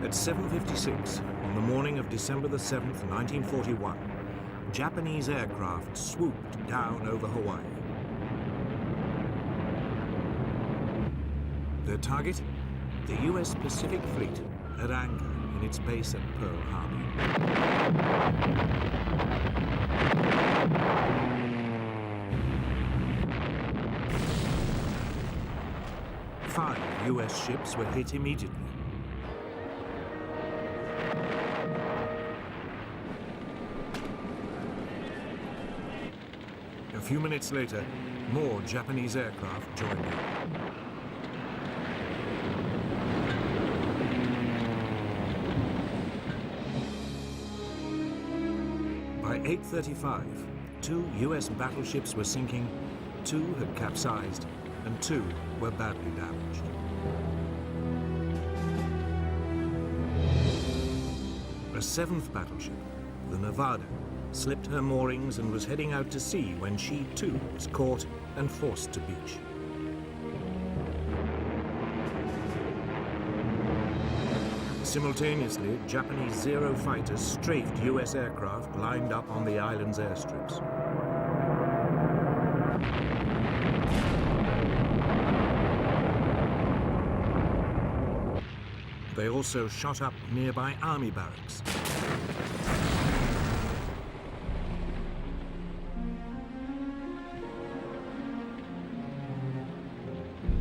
At 7:56 on the morning of December the 7th, 1941, Japanese aircraft swooped down over Hawaii. Their target? The US Pacific Fleet at anchor in its base at Pearl Harbor. 5 US ships were hit immediately. A few minutes later, more Japanese aircraft joined them. By 8:35, 2 US battleships were sinking, 2 had capsized, and 2 were badly damaged. A 7th battleship, the Nevada, slipped her moorings and was heading out to sea when she too was caught and forced to beach. Simultaneously, Japanese Zero fighters strafed US aircraft lined up on the island's airstrips. They also shot up nearby army barracks.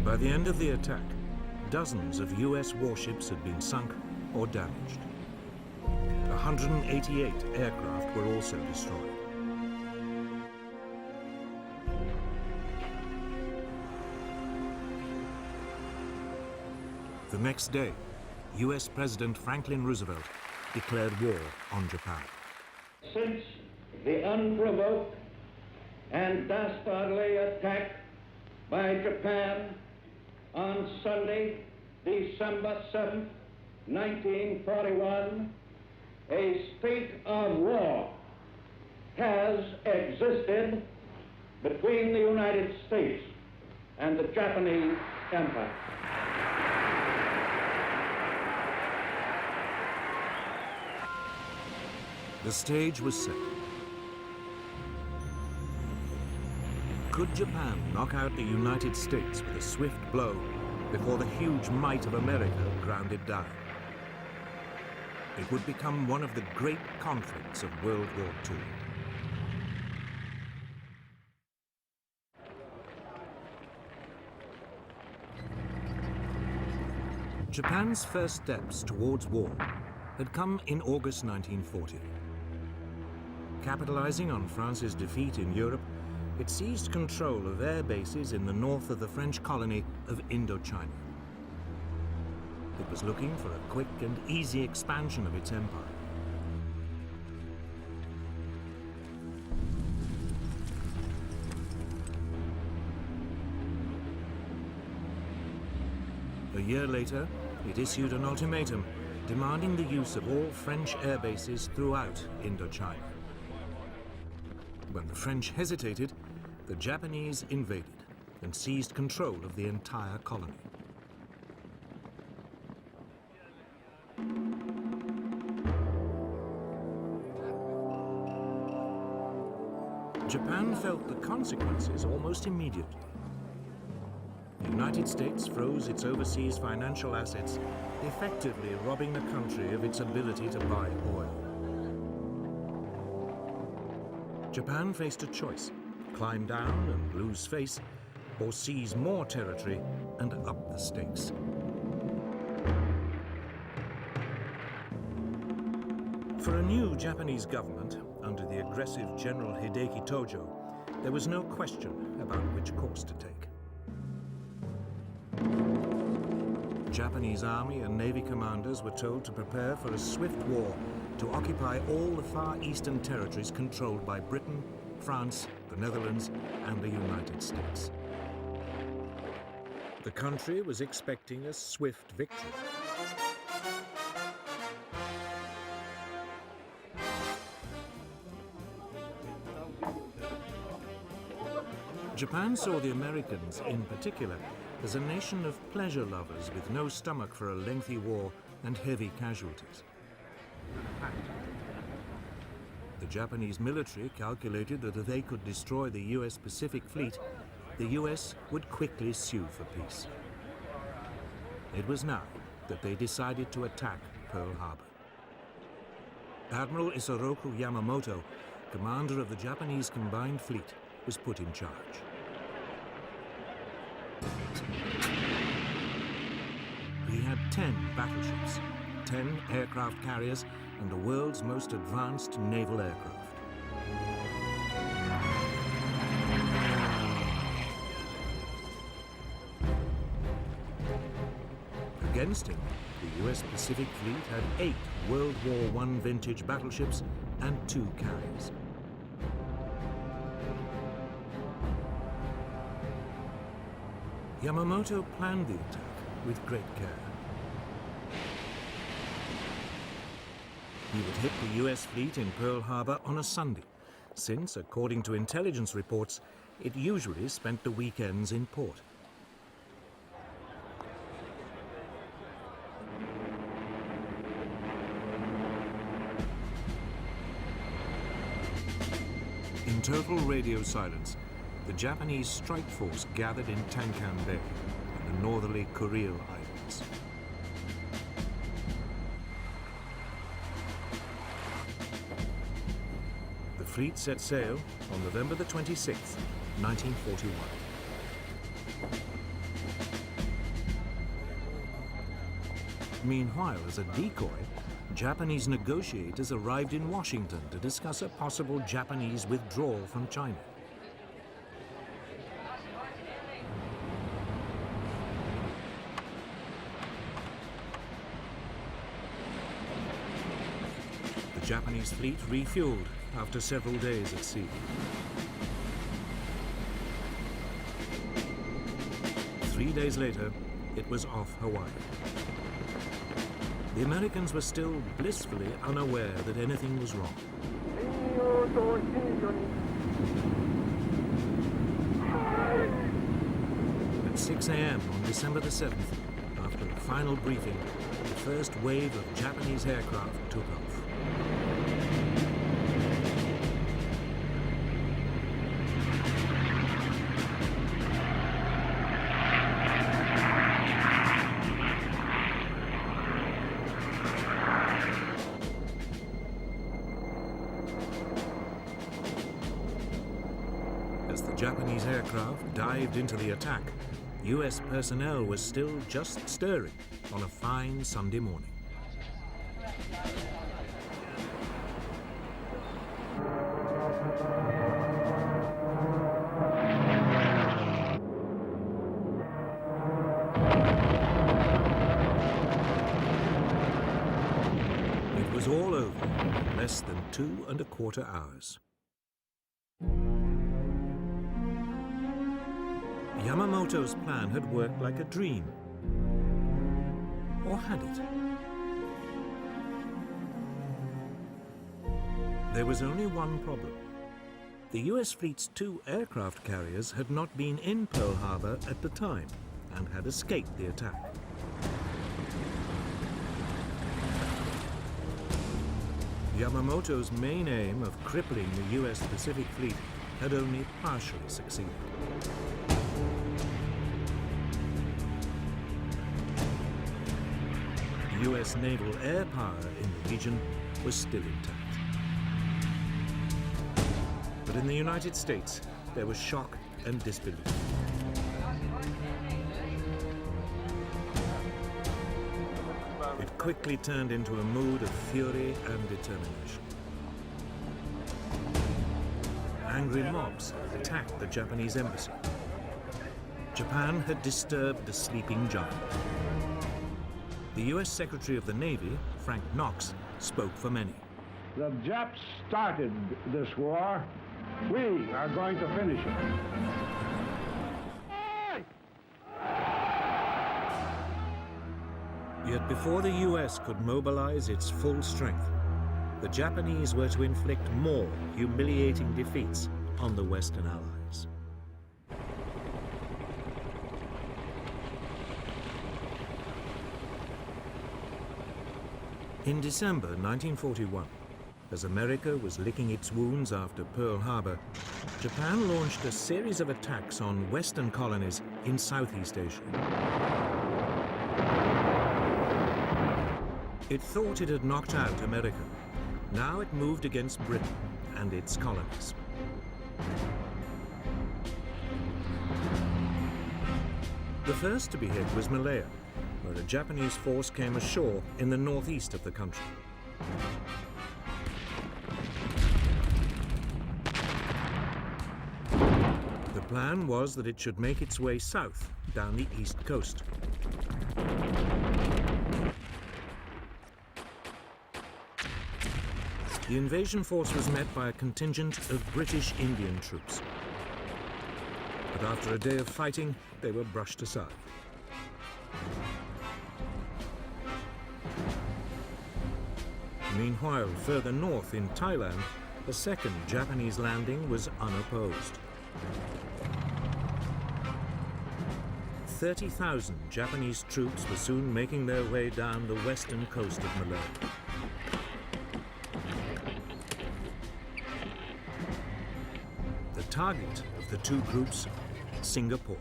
By the end of the attack, dozens of US warships had been sunk or damaged. 188 aircraft were also destroyed. The next day, US President Franklin Roosevelt declared war on Japan. Since the unprovoked and dastardly attack by Japan on Sunday, December 7th, 1941, a state of war has existed between the United States and the Japanese Empire. The stage was set. Could Japan knock out the United States with a swift blow before the huge might of America ground it down? It would become one of the great conflicts of World War II. Japan's first steps towards war had come in August 1940. Capitalizing on France's defeat in Europe, it seized control of air bases in the north of the French colony of Indochina. It was looking for a quick and easy expansion of its empire. A year later, it issued an ultimatum demanding the use of all French air bases throughout Indochina. When the French hesitated, the Japanese invaded and seized control of the entire colony. Japan felt the consequences almost immediately. The United States froze its overseas financial assets, effectively robbing the country of its ability to buy oil. Japan faced a choice: climb down and lose face, or seize more territory and up the stakes. For a new Japanese government, under the aggressive General Hideki Tojo, there was no question about which course to take. Japanese Army and Navy commanders were told to prepare for a swift war to occupy all the far eastern territories controlled by Britain, France, the Netherlands, and the United States. The country was expecting a swift victory. Japan saw the Americans, in particular, as a nation of pleasure lovers with no stomach for a lengthy war and heavy casualties. The Japanese military calculated that if they could destroy the US Pacific Fleet, the US would quickly sue for peace. It was now that they decided to attack Pearl Harbor. Admiral Isoroku Yamamoto, commander of the Japanese Combined Fleet, was put in charge. He had 10 battleships, 10 aircraft carriers, and the world's most advanced naval aircraft. Against him, the US Pacific Fleet had 8 World War I vintage battleships and 2 carriers. Yamamoto planned the attack with great care. He would hit the US fleet in Pearl Harbor on a Sunday, since, according to intelligence reports, it usually spent the weekends in port. In total radio silence, the Japanese strike force gathered in Tankan Bay, in the northerly Kuril Islands. The fleet set sail on November the 26th, 1941. Meanwhile, as a decoy, Japanese negotiators arrived in Washington to discuss a possible Japanese withdrawal from China. The Japanese fleet refueled after several days at sea. 3 days later, it was off Hawaii. The Americans were still blissfully unaware that anything was wrong. At 6 a.m. on December the 7th, after a final briefing, the first wave of Japanese aircraft took off. As the Japanese aircraft dived into the attack, US personnel was still just stirring on a fine Sunday morning. It was all over in less than 2¼ hours. Yamamoto's plan had worked like a dream. Or had it? There was only one problem. The US fleet's 2 aircraft carriers had not been in Pearl Harbor at the time and had escaped the attack. Yamamoto's main aim of crippling the US Pacific Fleet had only partially succeeded. US naval air power in the region was still intact. But in the United States, there was shock and disbelief. It quickly turned into a mood of fury and determination. Angry mobs attacked the Japanese embassy. Japan had disturbed the sleeping giant. The US Secretary of the Navy, Frank Knox, spoke for many. The Japs started this war. We are going to finish it. Yet before the US could mobilize its full strength, the Japanese were to inflict more humiliating defeats on the Western Allies. In December 1941, as America was licking its wounds after Pearl Harbor, Japan launched a series of attacks on Western colonies in Southeast Asia. It thought it had knocked out America. Now it moved against Britain and its colonies. The first to be hit was Malaya, where a Japanese force came ashore in the northeast of the country. The plan was that it should make its way south down the east coast. The invasion force was met by a contingent of British Indian troops. But after a day of fighting, they were brushed aside. Meanwhile, further north in Thailand, a second Japanese landing was unopposed. 30,000 Japanese troops were soon making their way down the western coast of Malaya. The target of the two groups, Singapore,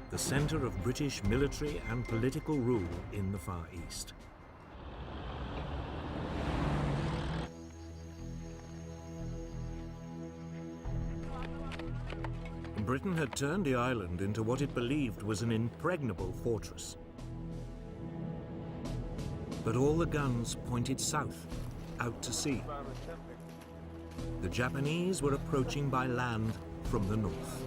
the center of British military and political rule in the Far East. Britain had turned the island into what it believed was an impregnable fortress. But all the guns pointed south, out to sea. The Japanese were approaching by land from the north.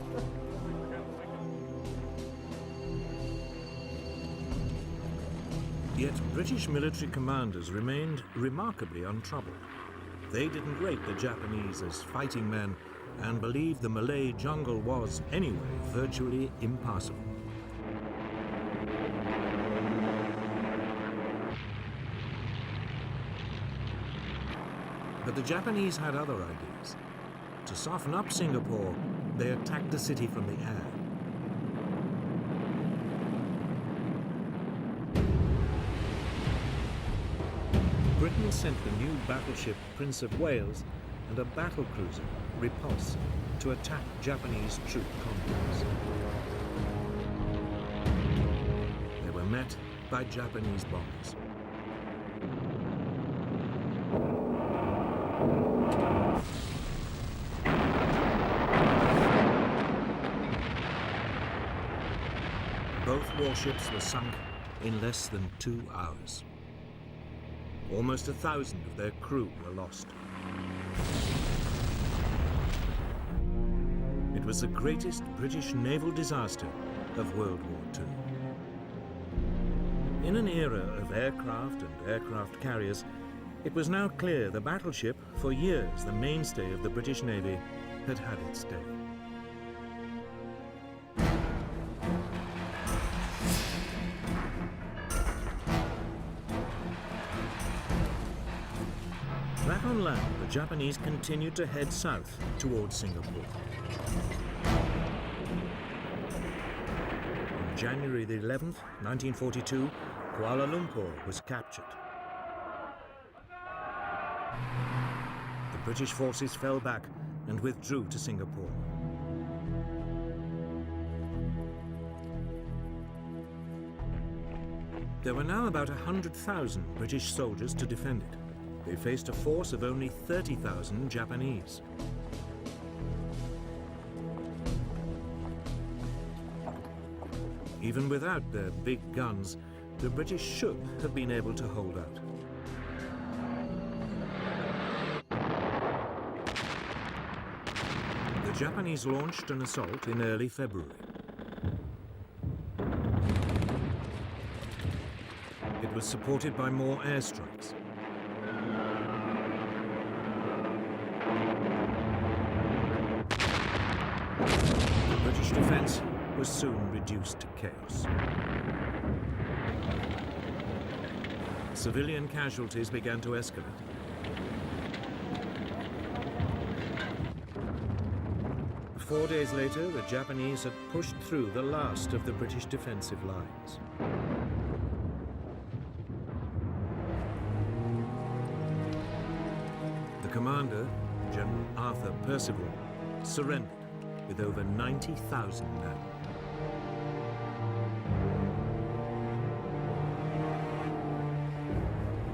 Yet British military commanders remained remarkably untroubled. They didn't rate the Japanese as fighting men and believed the Malay jungle was, anyway, virtually impassable. But the Japanese had other ideas. To soften up Singapore, they attacked the city from the air. Britain sent the new battleship Prince of Wales and a battlecruiser, Repulse, to attack Japanese troop convoys. They were met by Japanese bombers. Both warships were sunk in less than 2 hours. Almost 1,000 of their crew were lost. It was the greatest British naval disaster of World War II. In an era of aircraft and aircraft carriers, it was now clear the battleship, for years the mainstay of the British Navy, had had its day. Back on land, the Japanese continued to head south towards Singapore. On January the 11th, 1942, Kuala Lumpur was captured. The British forces fell back and withdrew to Singapore. There were now about 100,000 British soldiers to defend it. They faced a force of only 30,000 Japanese. Even without their big guns, the British should have been able to hold out. The Japanese launched an assault in early February. It was supported by more airstrikes. The British defense was soon reduced to chaos. Civilian casualties began to escalate. Four days later, the Japanese had pushed through the last of the British defensive lines. commander, General Arthur Percival, surrendered with over 90,000 men.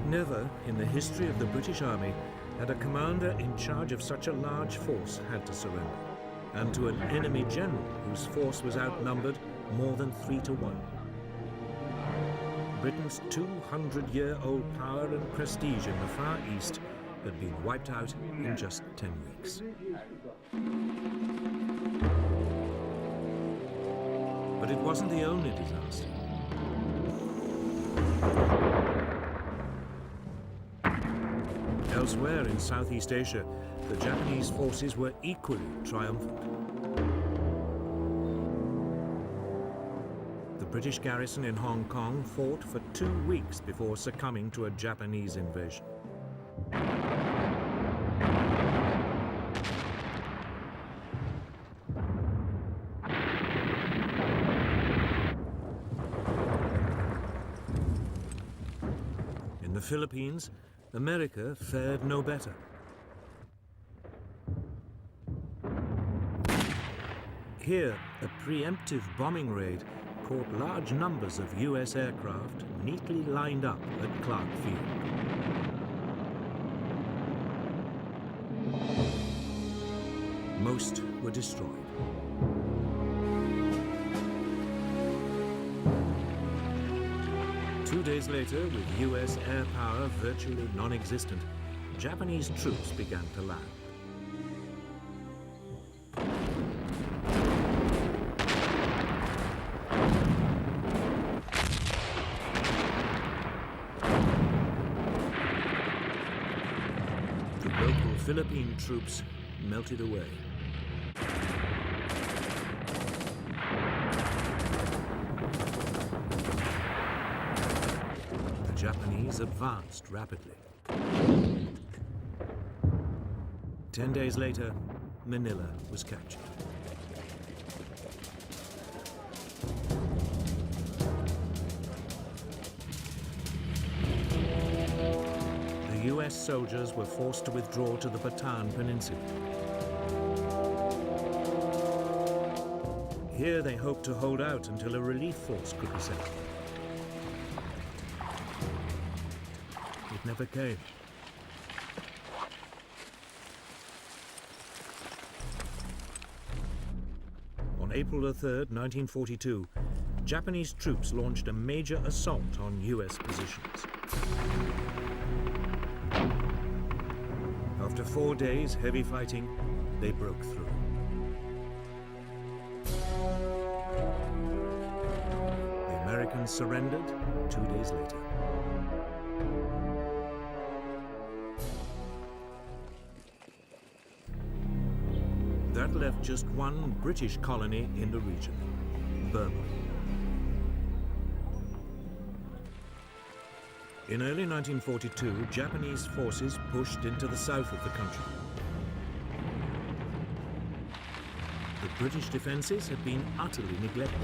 Never in the history of the British Army had a commander in charge of such a large force had to surrender, and to an enemy general whose force was outnumbered more than 3 to 1. Britain's 200-year-old power and prestige in the Far East had been wiped out in just 10 weeks. But it wasn't the only disaster. Elsewhere in Southeast Asia, the Japanese forces were equally triumphant. The British garrison in Hong Kong fought for 2 weeks before succumbing to a Japanese invasion. In the Philippines, America fared no better. Here, a preemptive bombing raid caught large numbers of US aircraft neatly lined up at Clark Field. Most were destroyed. Two days later, with US air power virtually non-existent, Japanese troops began to land. The local Philippine troops melted away. The Japanese advanced rapidly. 10 days later, Manila was captured. The US soldiers were forced to withdraw to the Bataan Peninsula. Here they hoped to hold out until a relief force could be sent. It never came. On April 3rd, 1942, Japanese troops launched a major assault on US positions. After 4 days heavy fighting, they broke through. The Americans surrendered 2 days later. That left just one British colony in the region, Burma. In early 1942, Japanese forces pushed into the south of the country. The British defenses had been utterly neglected.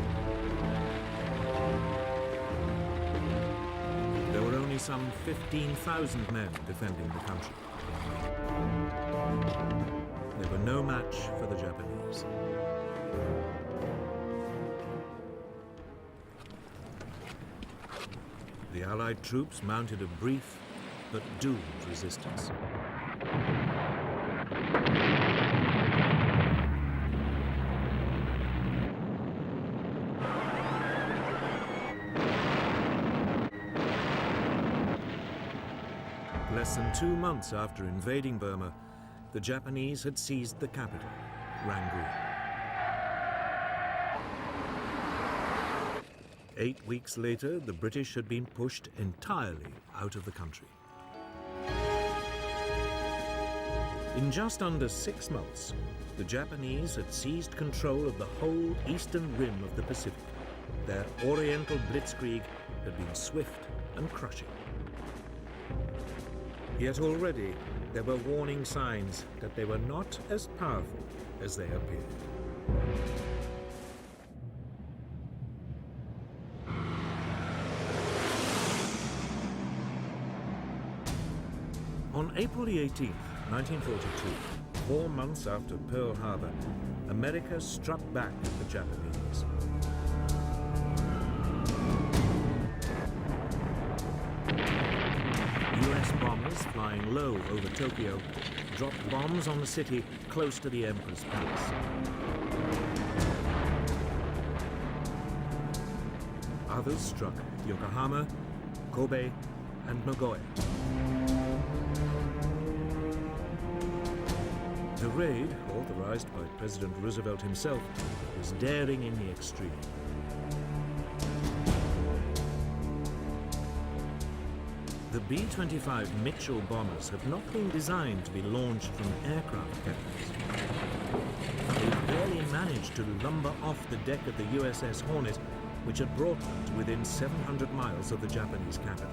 There were only some 15,000 men defending the country. They were no match for the Japanese. The Allied troops mounted a brief but doomed resistance. Less than 2 months after invading Burma, the Japanese had seized the capital, Rangoon. 8 weeks later, the British had been pushed entirely out of the country. In just under 6 months, the Japanese had seized control of the whole eastern rim of the Pacific. Their Oriental blitzkrieg had been swift and crushing. Yet already, there were warning signs that they were not as powerful as they appeared. On April the 18th, 1942, 4 months after Pearl Harbor, America struck back at the Japanese. US bombers flying low over Tokyo dropped bombs on the city close to the Emperor's Palace. Others struck Yokohama, Kobe, and Nagoya. The raid, authorized by President Roosevelt himself, was daring in the extreme. The B-25 Mitchell bombers had not been designed to be launched from aircraft carriers. They barely managed to lumber off the deck of the USS Hornet, which had brought them to within 700 miles of the Japanese capital.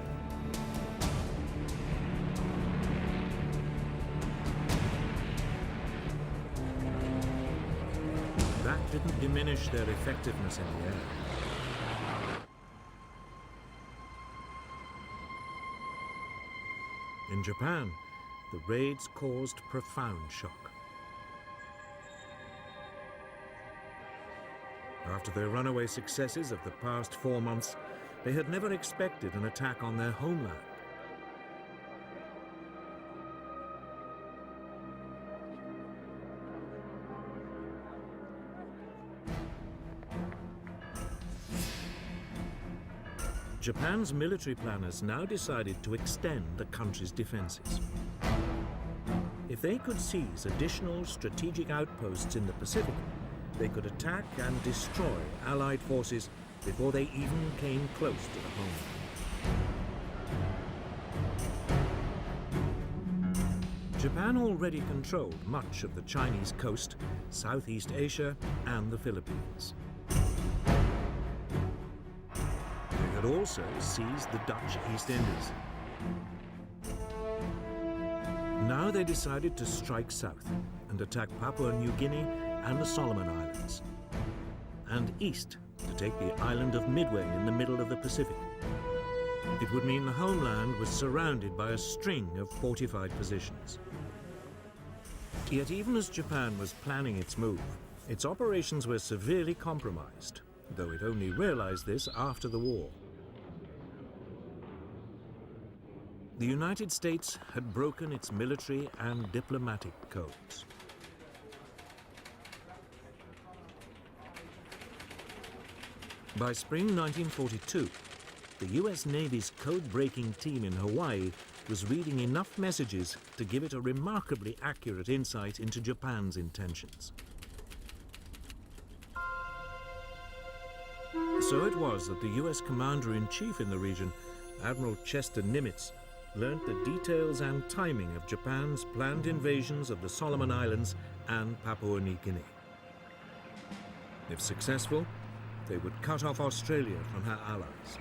That didn't diminish their effectiveness in the air. In Japan, the raids caused profound shock. After their runaway successes of the past 4 months, they had never expected an attack on their homeland. Japan's military planners now decided to extend the country's defenses. If they could seize additional strategic outposts in the Pacific, they could attack and destroy Allied forces before they even came close to the homeland. Japan already controlled much of the Chinese coast, Southeast Asia, and the Philippines. They had also seized the Dutch East Indies. Now they decided to strike south and attack Papua New Guinea and the Solomon Islands, and east to take the island of Midway in the middle of the Pacific. It would mean the homeland was surrounded by a string of fortified positions. Yet even as Japan was planning its move, its operations were severely compromised, though it only realized this after the war. The United States had broken its military and diplomatic codes. By spring 1942, the US Navy's code-breaking team in Hawaii was reading enough messages to give it a remarkably accurate insight into Japan's intentions. So it was that the US Commander-in-Chief in the region, Admiral Chester Nimitz, learnt the details and timing of Japan's planned invasions of the Solomon Islands and Papua New Guinea. If successful, they would cut off Australia from her allies.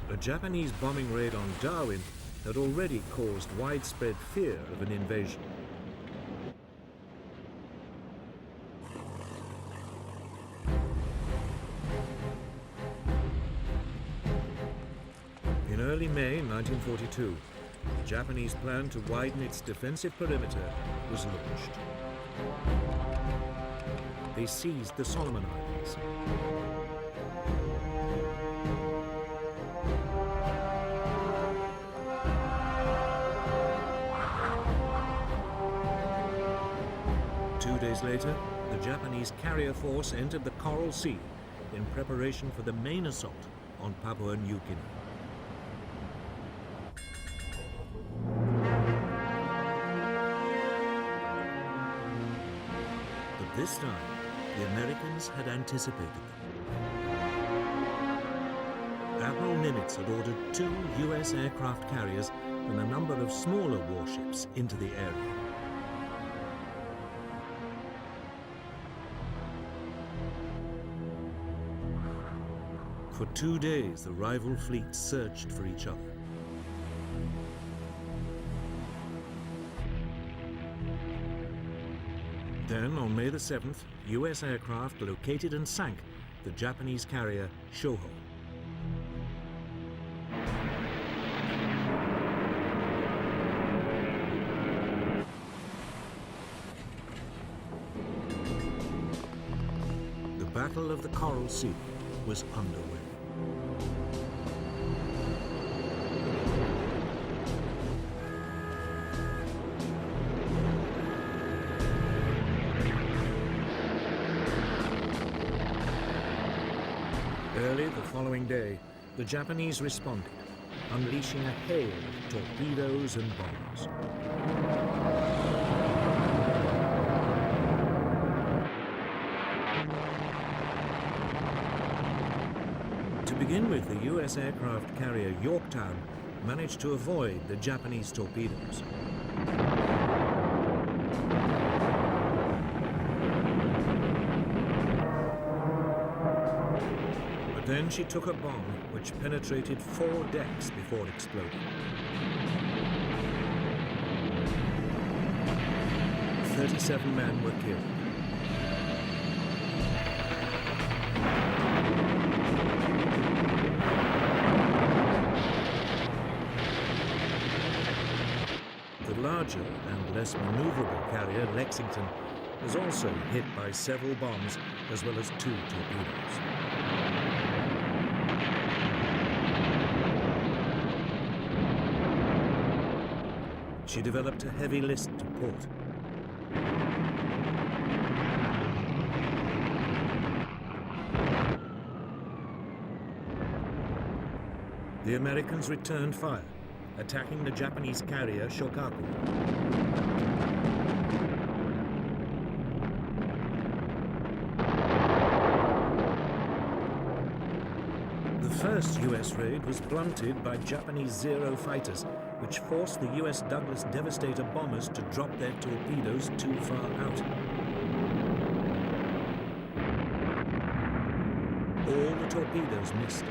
A Japanese bombing raid on Darwin had already caused widespread fear of an invasion. In early May 1942, the Japanese plan to widen its defensive perimeter was launched. They seized the Solomon Islands. Two days later, the Japanese carrier force entered the Coral Sea in preparation for the main assault on Papua New Guinea. But this time, the Americans had anticipated them. Admiral Nimitz had ordered 2 US aircraft carriers and a number of smaller warships into the area. For 2 days, the rival fleets searched for each other. Then, on May the 7th, US aircraft located and sank the Japanese carrier Shoho. Battle of the Coral Sea was underway. Early the following day, the Japanese responded, unleashing a hail of torpedoes and bombs. To begin with, the U.S. aircraft carrier Yorktown managed to avoid the Japanese torpedoes. But then she took a bomb which penetrated 4 decks before exploding. 37 men were killed. The larger and less maneuverable carrier, Lexington, was also hit by several bombs as well as 2 torpedoes. She developed a heavy list to port. The Americans returned fire, attacking the Japanese carrier Shokaku. The first U.S. raid was blunted by Japanese Zero fighters, which forced the U.S. Douglas Devastator bombers to drop their torpedoes too far out. All the torpedoes missed.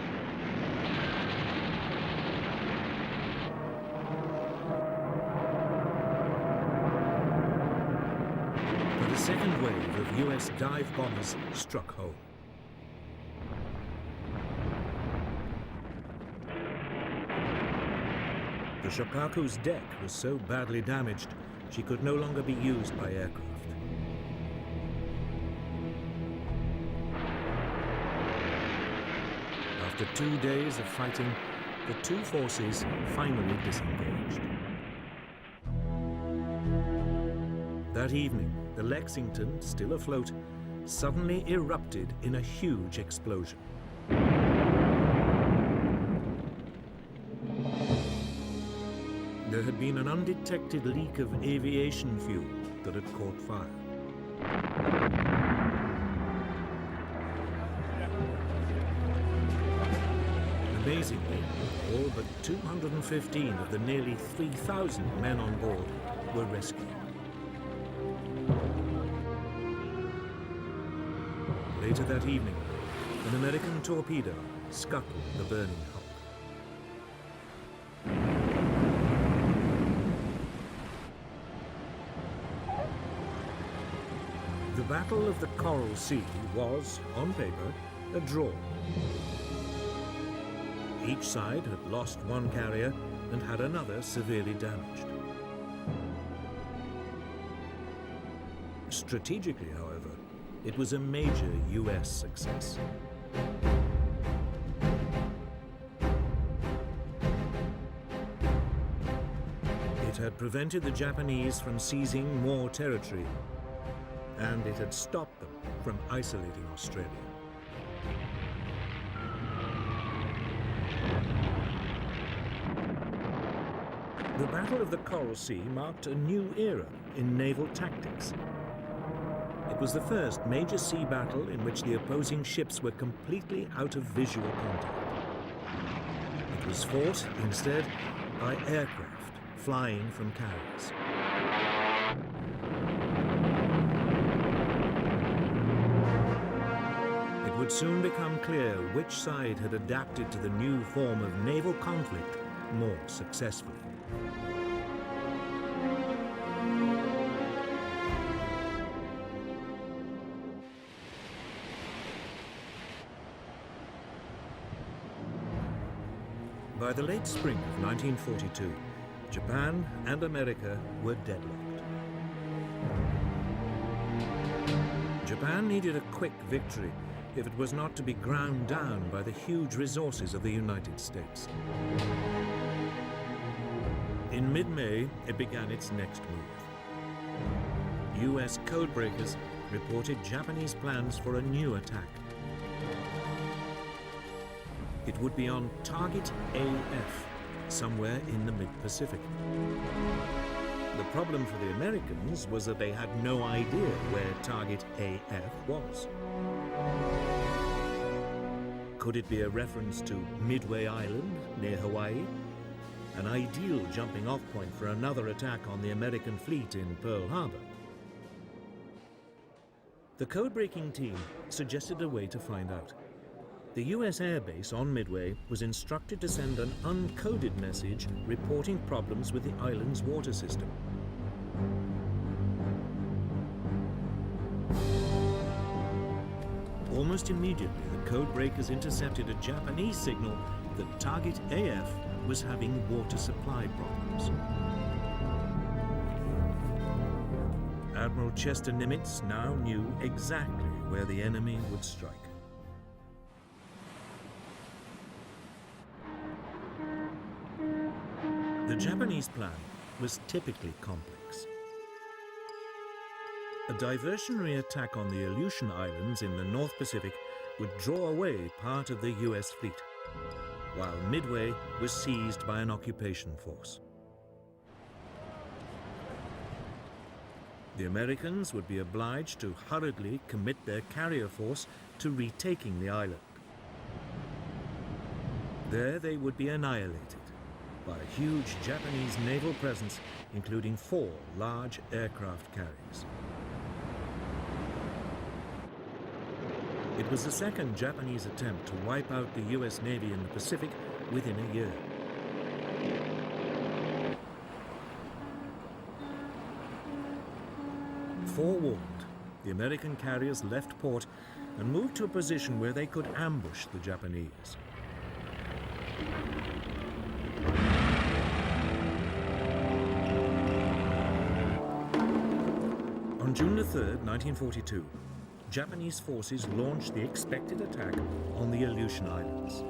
But a second wave of U.S. dive bombers struck home. The Shokaku's deck was so badly damaged, she could no longer be used by aircraft. After 2 days of fighting, the 2 forces finally disengaged. That evening, the Lexington, still afloat, suddenly erupted in a huge explosion. There had been an undetected leak of aviation fuel that had caught fire. Amazingly, all but 215 of the nearly 3,000 men on board were rescued. Later that evening, an American torpedo scuttled the burning hull. The Battle of the Coral Sea was, on paper, a draw. Each side had lost 1 carrier and had another severely damaged. Strategically, however, it was a major U.S. success. It had prevented the Japanese from seizing more territory, and it had stopped them from isolating Australia. The Battle of the Coral Sea marked a new era in naval tactics. It was the first major sea battle in which the opposing ships were completely out of visual contact. It was fought, instead, by aircraft flying from carriers. It would soon become clear which side had adapted to the new form of naval conflict more successfully. By the late spring of 1942, Japan and America were deadlocked. Japan needed a quick victory, if it was not to be ground down by the huge resources of the United States. In mid-May, it began its next move. US codebreakers reported Japanese plans for a new attack. It would be on Target AF, somewhere in the mid-Pacific. The problem for the Americans was that they had no idea where Target AF was. Could it be a reference to Midway Island near Hawaii? An ideal jumping-off point for another attack on the American fleet in Pearl Harbor. The code-breaking team suggested a way to find out. The US Air Base on Midway was instructed to send an uncoded message reporting problems with the island's water system. Almost immediately, the codebreakers intercepted a Japanese signal that Target AF was having water supply problems. Admiral Chester Nimitz now knew exactly where the enemy would strike. The Japanese plan was typically complex. A diversionary attack on the Aleutian Islands in the North Pacific would draw away part of the US fleet, while Midway was seized by an occupation force. The Americans would be obliged to hurriedly commit their carrier force to retaking the island. There they would be annihilated by a huge Japanese naval presence, including 4 large aircraft carriers. It was the second Japanese attempt to wipe out the US Navy in the Pacific within a year. Forewarned, the American carriers left port and moved to a position where they could ambush the Japanese. On June 3rd, 1942, Japanese forces launched the expected attack on the Aleutian Islands.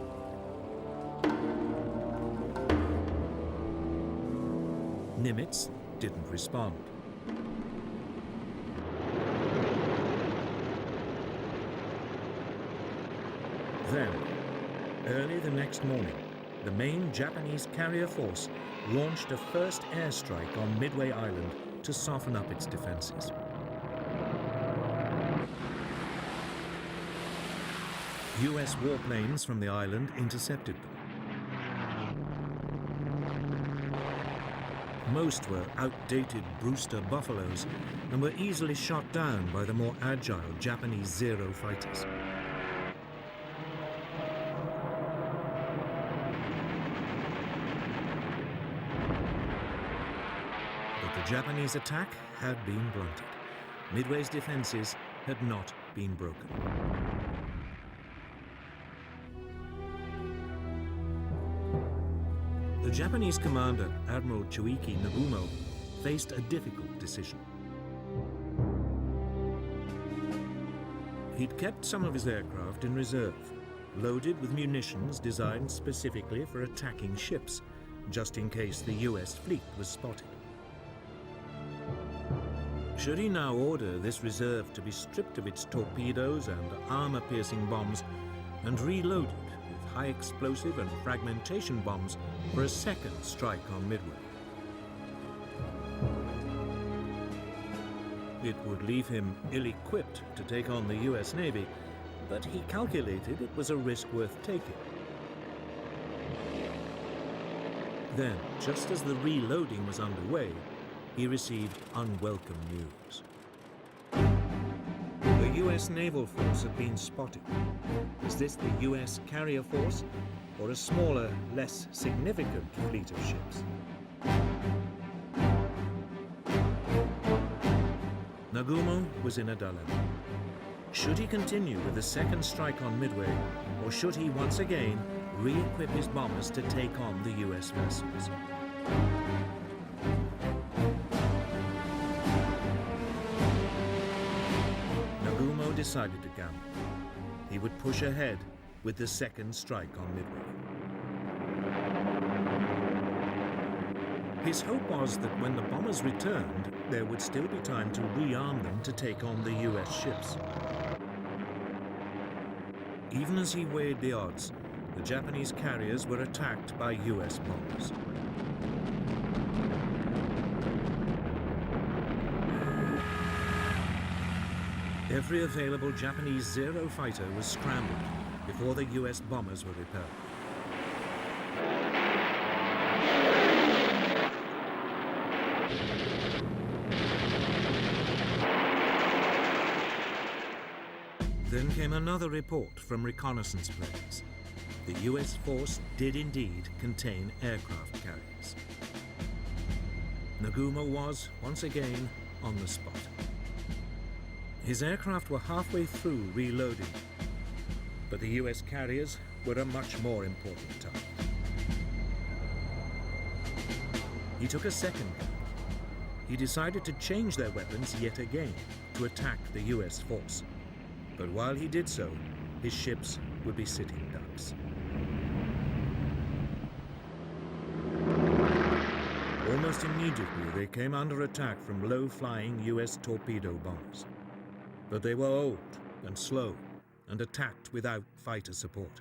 Nimitz didn't respond. Then, early the next morning, the main Japanese carrier force launched a first airstrike on Midway Island to soften up its defenses. US warplanes from the island intercepted them. Most were outdated Brewster Buffaloes and were easily shot down by the more agile Japanese Zero fighters. But the Japanese attack had been blunted. Midway's defenses had not been broken. The Japanese commander, Admiral Chuiki Nagumo, faced a difficult decision. He'd kept some of his aircraft in reserve, loaded with munitions designed specifically for attacking ships, just in case the US fleet was spotted. Should he now order this reserve to be stripped of its torpedoes and armor-piercing bombs and reloaded with high-explosive and fragmentation bombs for a second strike on Midway? It would leave him ill-equipped to take on the US Navy, but he calculated it was a risk worth taking. Then, just as the reloading was underway, he received unwelcome news. The US naval force had been spotted. Was this the US carrier force, or a smaller, less significant fleet of ships? Nagumo was in a dilemma. Should he continue with the second strike on Midway, or should he once again re-equip his bombers to take on the US vessels? Nagumo decided to gamble. he would push ahead with the second strike on Midway. His hope was that when the bombers returned, there would still be time to rearm them to take on the US ships. Even as he weighed the odds, the Japanese carriers were attacked by US bombers. Every available Japanese Zero fighter was scrambled before the US bombers were repelled. Then came another report from reconnaissance planes. The US force did indeed contain aircraft carriers. Nagumo was, once again, on the spot. His aircraft were halfway through reloading, but the US carriers were a much more important target. He took a second gun. He decided to change their weapons yet again to attack the US force. But while he did so, his ships would be sitting ducks. Almost immediately, they came under attack from low-flying US torpedo bombers. But they were old and slow and attacked without fighter support.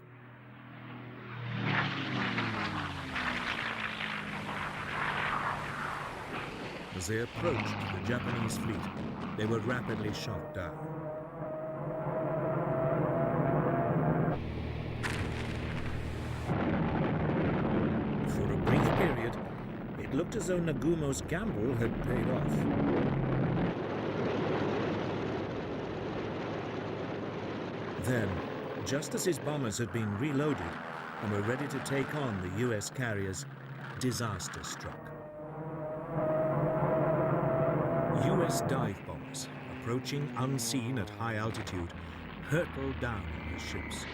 As they approached the Japanese fleet, they were rapidly shot down. For a brief period, it looked as though Nagumo's gamble had paid off. Then, just as his bombers had been reloaded and were ready to take on the US carriers, disaster struck. US dive bombers, approaching unseen at high altitude, hurtled down on his ships.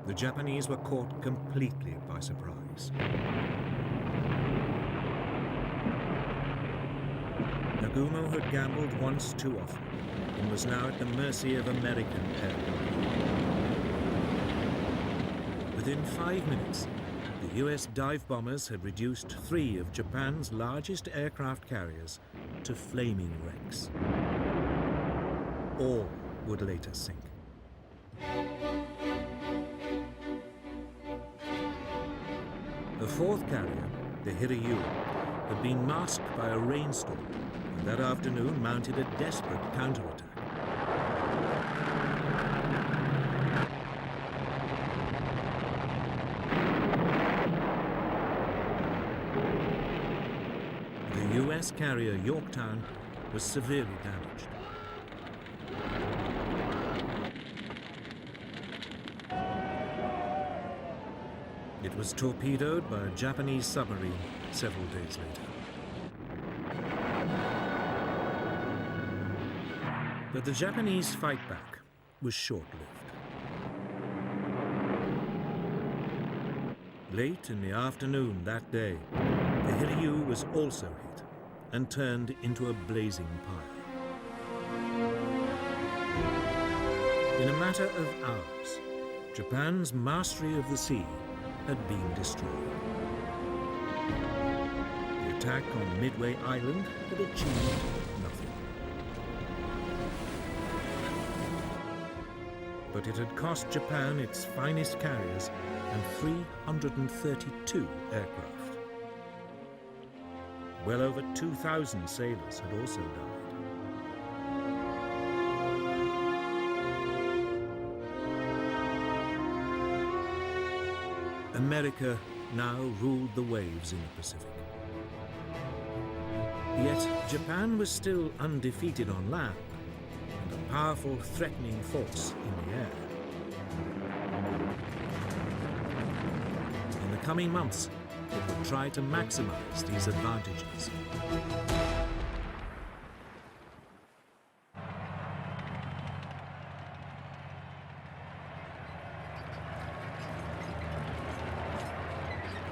The Japanese were caught completely by surprise. Nagumo had gambled once too often and was now at the mercy of American aircraft. Within 5 minutes, the US dive bombers had reduced 3 of Japan's largest aircraft carriers to flaming wrecks. All would later sink. The fourth carrier, the Hiryu, had been masked by a rainstorm and that afternoon mounted a desperate counterattack. The US carrier Yorktown was severely damaged. It was torpedoed by a Japanese submarine several days later. But the Japanese fight back was short-lived. Late in the afternoon that day, the Hiryu was also hit and turned into a blazing pile. In a matter of hours, Japan's mastery of the sea had been destroyed. The attack on Midway Island had achieved nothing. But it had cost Japan its finest carriers and 332 aircraft. Well over 2,000 sailors had also died. America now ruled the waves in the Pacific. Yet Japan was still undefeated on land and a powerful, threatening force in the air. In the coming months, it would try to maximize these advantages.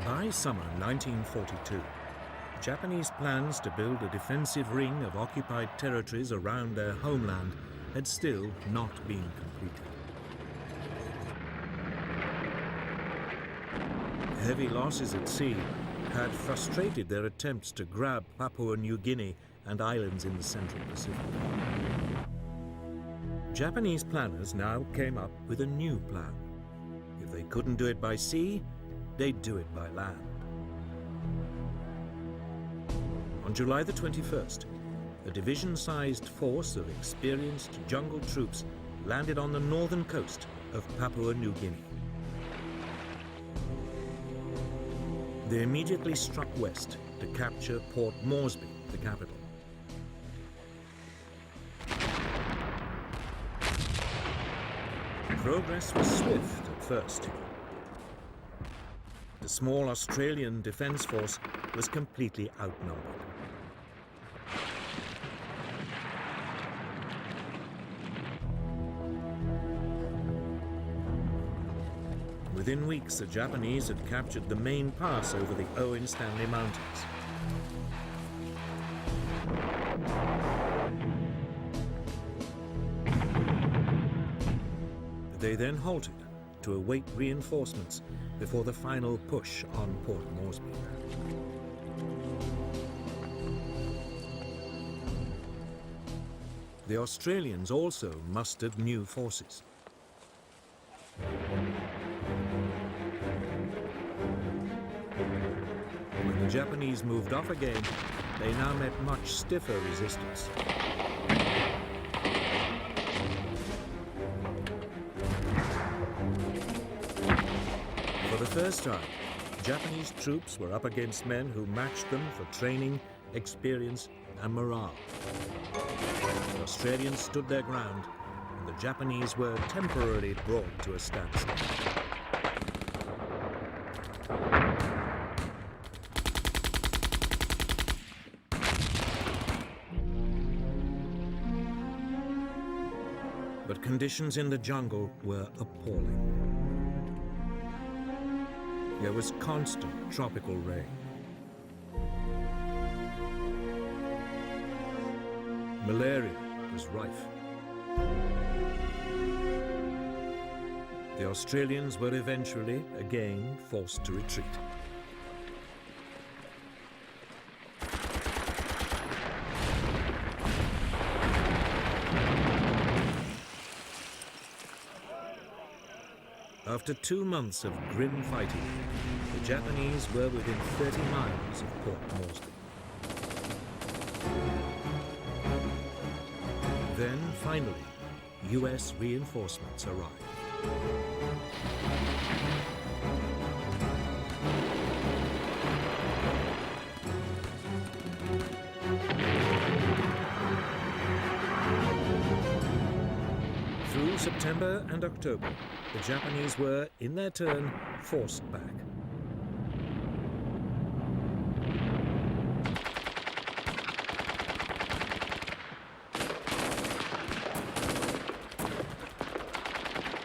By summer 1942, Japanese plans to build a defensive ring of occupied territories around their homeland had still not been completed. Heavy losses at sea had frustrated their attempts to grab Papua New Guinea and islands in the Central Pacific. Japanese planners now came up with a new plan. If they couldn't do it by sea, they'd do it by land. On July the 21st, a division-sized force of experienced jungle troops landed on the northern coast of Papua New Guinea. They immediately struck west to capture Port Moresby, the capital. Progress was swift at first. The small Australian defence force was completely outnumbered. Within weeks, the Japanese had captured the main pass over the Owen Stanley Mountains. They then halted to await reinforcements before the final push on Port Moresby. The Australians also mustered new forces. When the Japanese moved off again, they now met much stiffer resistance. For the first time, Japanese troops were up against men who matched them for training, experience, and morale. The Australians stood their ground, and the Japanese were temporarily brought to a standstill. But conditions in the jungle were appalling. There was constant tropical rain. Malaria was rife. The Australians were eventually again forced to retreat. After 2 months of grim fighting, the Japanese were within 30 miles of Port Moresby. Then, finally, US reinforcements arrived. Through September and October, the Japanese were, in their turn, forced back.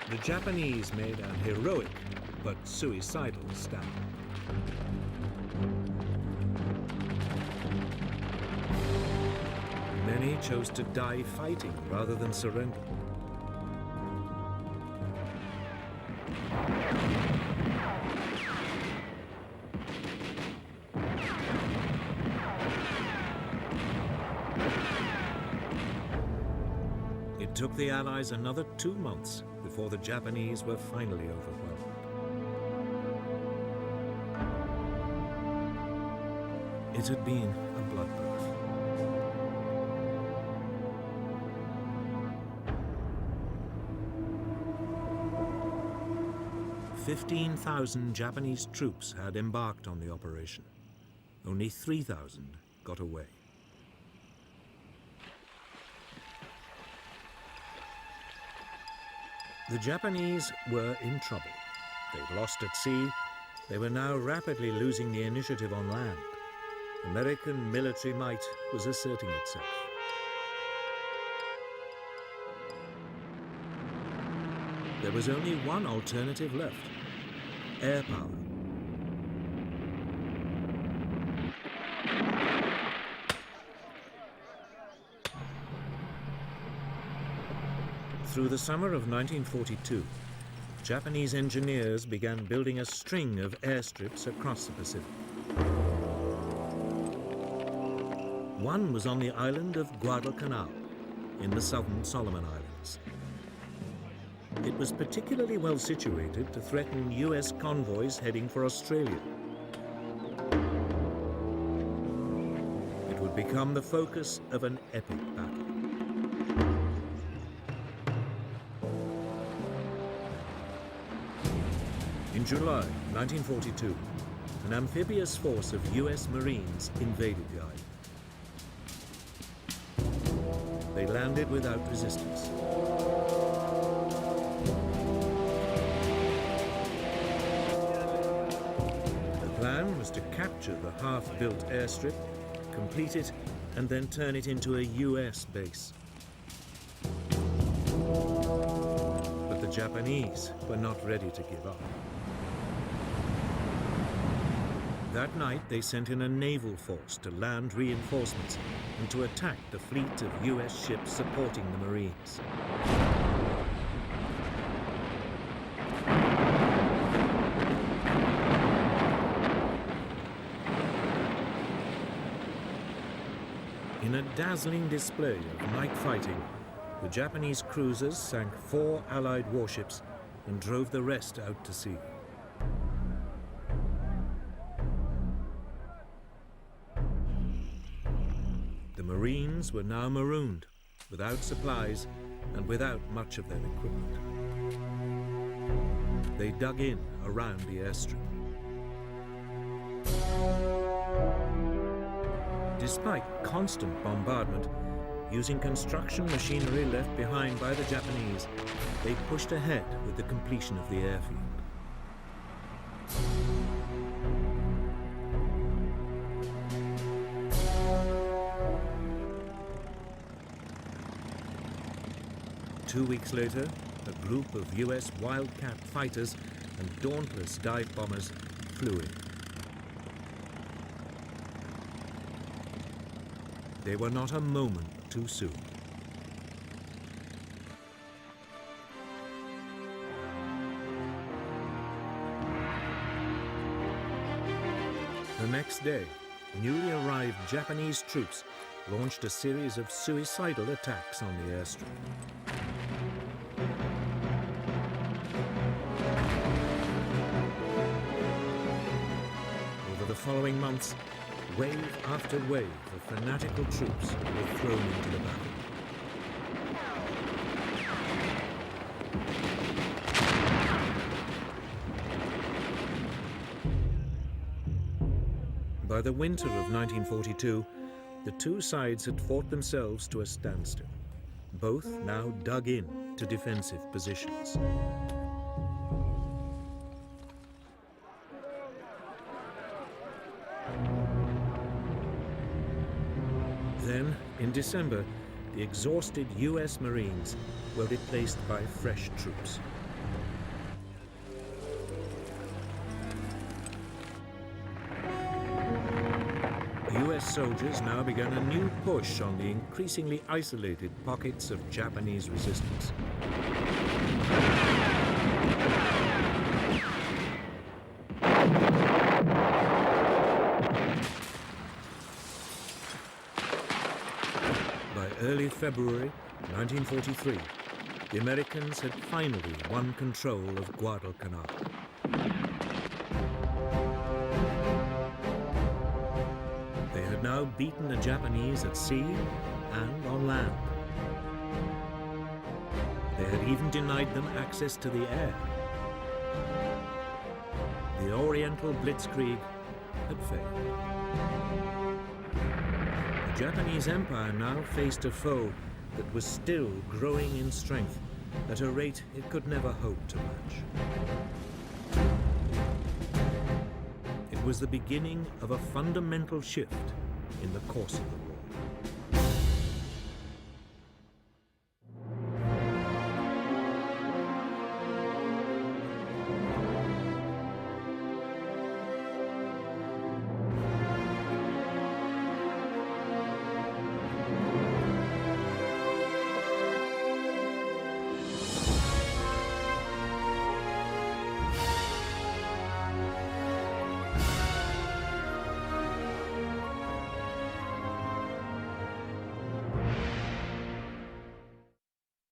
The Japanese made an heroic but suicidal stand. Many chose to die fighting rather than surrender. It took the Allies another 2 months before the Japanese were finally overwhelmed. It had been a bloodbath. "15,000 Japanese troops had embarked on the operation. Only 3,000 got away. The Japanese were in trouble. They'd lost at sea. They were now rapidly losing the initiative on land. American military might was asserting itself. There was only one alternative left: air power. Through the summer of 1942, Japanese engineers began building a string of airstrips across the Pacific. One was on the island of Guadalcanal in the southern Solomon Islands. It was particularly well situated to threaten US convoys heading for Australia. It would become the focus of an epic battle. In July 1942, an amphibious force of US Marines invaded the island. They landed without resistance. The plan was to capture the half-built airstrip, complete it, and then turn it into a US base. But the Japanese were not ready to give up. That night, they sent in a naval force to land reinforcements and to attack the fleet of US ships supporting the Marines. In a dazzling display of night fighting, the Japanese cruisers sank 4 Allied warships and drove the rest out to sea. The Marines were now marooned, without supplies and without much of their equipment. They dug in around the airstrip. Despite constant bombardment, using construction machinery left behind by the Japanese, they pushed ahead with the completion of the airfield. Two weeks later, a group of US Wildcat fighters and dauntless dive bombers flew in. They were not a moment too soon. The next day, newly arrived Japanese troops launched a series of suicidal attacks on the airstrip. Over the following months, wave after wave of fanatical troops were thrown into the battle. By the winter of 1942, the two sides had fought themselves to a standstill, both now dug in to defensive positions. Then, in December, the exhausted US Marines were replaced by fresh troops. US soldiers now began a new push on the increasingly isolated pockets of Japanese resistance. By early February 1943, the Americans had finally won control of Guadalcanal. They had now beaten the Japanese at sea and on land. They had even denied them access to the air. The Oriental Blitzkrieg had failed. The Japanese Empire now faced a foe that was still growing in strength at a rate it could never hope to match. It was the beginning of a fundamental shift in the course of the war.